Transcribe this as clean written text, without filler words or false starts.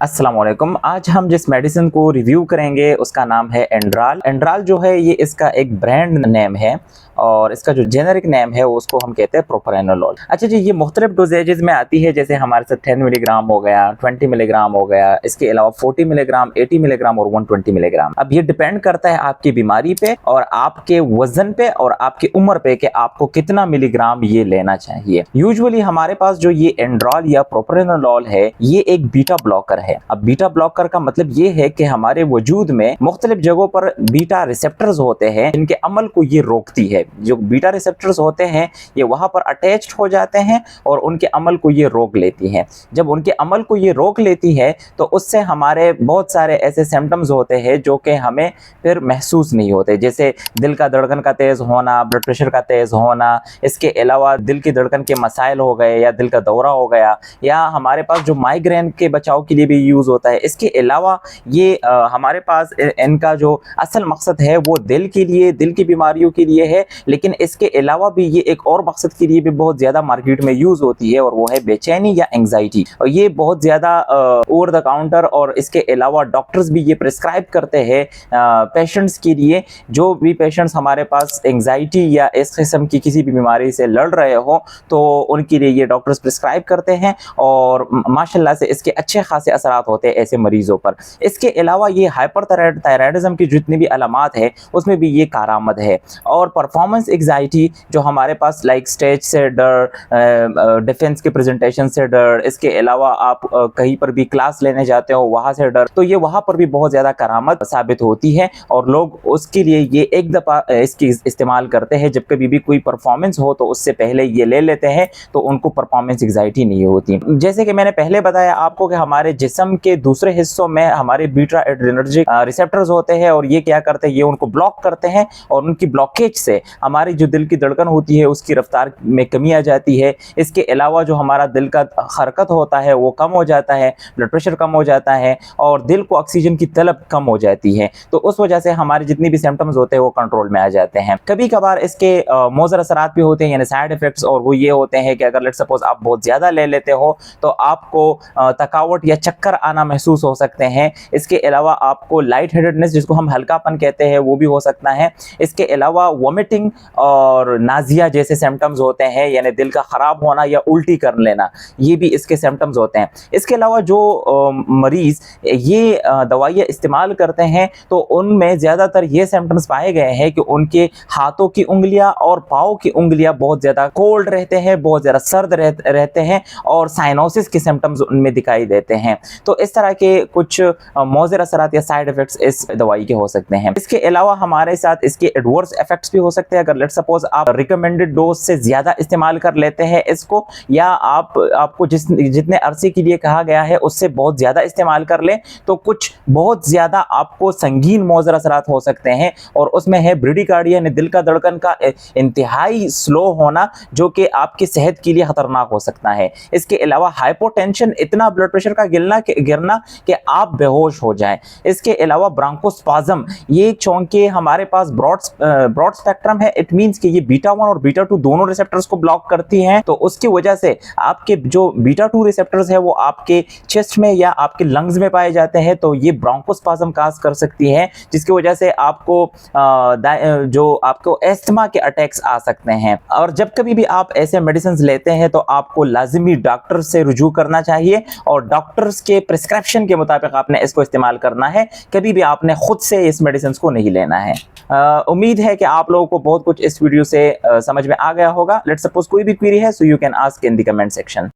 अस्सलाम वालेकुम। आज हम जिस मेडिसिन को रिव्यू करेंगे उसका नाम है एंड्राल। एंड्राल जो है ये इसका एक ब्रांड नेम है और इसका जो जेनेरिक नेम है उसको हम कहते हैं प्रोप्रानोलोल। अच्छा जी, ये मुख्तलिफ डोजेजेस में आती है, जैसे हमारे साथ 10 मिलीग्राम हो गया, 20 मिलीग्राम हो गया, इसके अलावा 40 मिलीग्राम, 80 मिलीग्राम और 120 मिलीग्राम। अब ये डिपेंड करता है आपकी बीमारी पे और आपके वजन पे और आपकी उम्र पे कि आपको कितना मिलीग्राम ये लेना चाहिए। यूजुअली हमारे पास जो ये एंड्राल या प्रोप्रानोलोल है ये एक बीटा ब्लॉकर है। अब बीटा ब्लॉकर का मतलब ये है कि हमारे वजूद में मुख्तलिफ जगहों पर बीटा रिसेप्टर्स होते हैं जिनके अमल को ये रोकती है। जो बीटा रिसेप्टर्स होते हैं ये वहां पर अटैच्ड हो जाते हैं और उनके अमल को ये रोक लेती हैं। जब उनके अमल को ये रोक लेती है तो उससे हमारे बहुत सारे ऐसे सिम्टम्स होते हैं जो कि हमें फिर महसूस नहीं होते, जैसे दिल का धड़कन का तेज होना, ब्लड प्रेशर का तेज होना, इसके अलावा दिल की धड़कन के मसाइल हो गए या दिल का दौरा हो गया, या हमारे पास जो माइग्रेन के बचाव के लिए भी यूज होता है। इसके अलावा ये हमारे पास इनका जो असल मकसद है वो दिल के लिए, दिल की बीमारियों के लिए है, लेकिन इसके अलावा भी ये एक और मकसद के लिए भी बहुत ज्यादा मार्केट में यूज होती है और वो है बेचैनी या एंग्जाइटी। और ये बहुत ज्यादा ओवर द काउंटर और इसके अलावा डॉक्टर्स भी ये प्रिस्क्राइब करते हैं पेशेंट्स के लिए। जो भी पेशेंट्स हमारे पास एंग्जाइटी या इस किस्म की किसी भी बीमारी से लड़ रहे हो तो उनके लिए ये डॉक्टर्स प्रिस्क्राइब करते हैं और माशाल्लाह से इसके अच्छे खासे असरात होते हैं ऐसे मरीजों पर। इसके अलावा ये हाइपरथायराइडिज्म की जितनी भी अलामात है उसमें भी ये कारामद है। और परफॉर्मेंस एंग्जाइटी जो हमारे पास लाइक स्टेज से डर, डिफेंस के प्रेजेंटेशन से डर, इसके अलावा आप कहीं पर भी क्लास लेने जाते हो वहां से डर, तो ये वहां पर भी बहुत ज्यादा करामत साबित होती है और लोग उसके लिए ये एक दफा इसकी इस्तेमाल करते हैं। जब कभी भी कोई परफॉर्मेंस हो तो उससे पहले ये ले लेते हैं तो उनको परफॉर्मेंस एंग्जाइटी नहीं होती। जैसे कि मैंने पहले बताया आपको कि हमारे जिस्म के दूसरे हिस्सों में हमारे बीटा एड्रेनर्जिक रिसेप्टर्स होते हैं और ये क्या करते हैं, ये उनको ब्लॉक करते हैं और उनकी ब्लॉकेज से हमारी जो दिल की धड़कन होती है उसकी रफ्तार में कमी आ जाती है। इसके अलावा जो हमारा दिल का हरकत होता है वो कम हो जाता है, ब्लड प्रेशर कम हो जाता है और दिल को ऑक्सीजन की तलब कम हो जाती है। तो उस वजह से हमारे जितनी भी सिम्टम्स होते हैं वो कंट्रोल में आ जाते हैं। कभी कभार इसके मौजर असरात भी होते हैं यानी साइड इफेक्ट्स, और वो ये होते हैं कि अगर लेट्स सपोज आप बहुत ज्यादा ले लेते हो तो आपको थकावट या चक्कर आना महसूस हो सकते हैं। इसके अलावा आपको लाइट हेडेडनेस जिसको हम हल्कापन कहते हैं वो भी हो सकता है। इसके अलावा वोमिटिंग और नाजिया जैसे सिम्टम्स होते हैं यानी दिल का खराब होना या उल्टी कर लेना, ये भी इसके सिम्टम्स होते हैं। इसके अलावा जो मरीज ये दवाइयाँ इस्तेमाल करते हैं तो उनमें ज़्यादातर ये सिम्टम्स पाए गए हैं कि उनके हाथों की उंगलियां और पाँव की उंगलियां बहुत ज़्यादा कोल्ड रहते हैं, बहुत ज़्यादा सर्द रहते हैं और साइनोसिस के सिम्टम्स उनमें दिखाई देते हैं। तो इस तरह के कुछ मौजर असरात या साइड इफेक्ट्स इस दवाई के हो सकते हैं। इसके अलावा हमारे साथ इसके एडवर्स इफेक्ट्स भी हो सकते हैं। अगर लेट्स सपोज आप रिकमेंडेड डोज से ज़्यादा इस्तेमाल कर लेते हैं इसको, या आपको जितने अरसे के लिए कहा गया है उससे बहुत ज़्यादा इस्तेमाल कर लें तो कुछ बहुत ज़्यादा आपको संगीन मौजर असरात हो सकते हैं। और उसमें है ब्रेडिकार्डिया यानी दिल का धड़कन का इंतहाई स्लो होना जो कि आपकी सेहत के लिए खतरनाक हो सकता है। इसके अलावा हाइपोटेंशन, इतना ब्लड प्रेशर का गिरना कि आप बेहोश हो जाएं। इसके अलावा ब्रोंकोस्पाज्म, ये चूंकि हमारे पास ब्रॉड स्पेक्ट्रम है, इट मींस कि ये बीटा 1 और बीटा 2 दोनों रिसेप्टर्स को ब्लॉक करती हैं, तो उसकी वजह से आपके जो बीटा 2 रिसेप्टर्स है वो आपके चेस्ट में या आपके लंग्स में पाए जाते हैं, तो ये ब्रोंकोस्पाज्म काज कर सकती है जिसकी वजह से आपको जो आपको एस्थमा के अटैक्स आ सकते हैं। और जब कभी भी आप ऐसे मेडिसिन लेते हैं तो आपको लाजिमी डॉक्टर से रुजू करना चाहिए और डॉक्टर्स के प्रिस्क्रिप्शन के मुताबिक आपने इसको इस्तेमाल करना है। कभी भी आपने खुद से इस मेडिसिन को नहीं लेना है। उम्मीद है कि आप लोगों को बहुत कुछ इस वीडियो से समझ में आ गया होगा। लेट्स सपोज कोई भी क्वेरी है so you can ask in the comment section.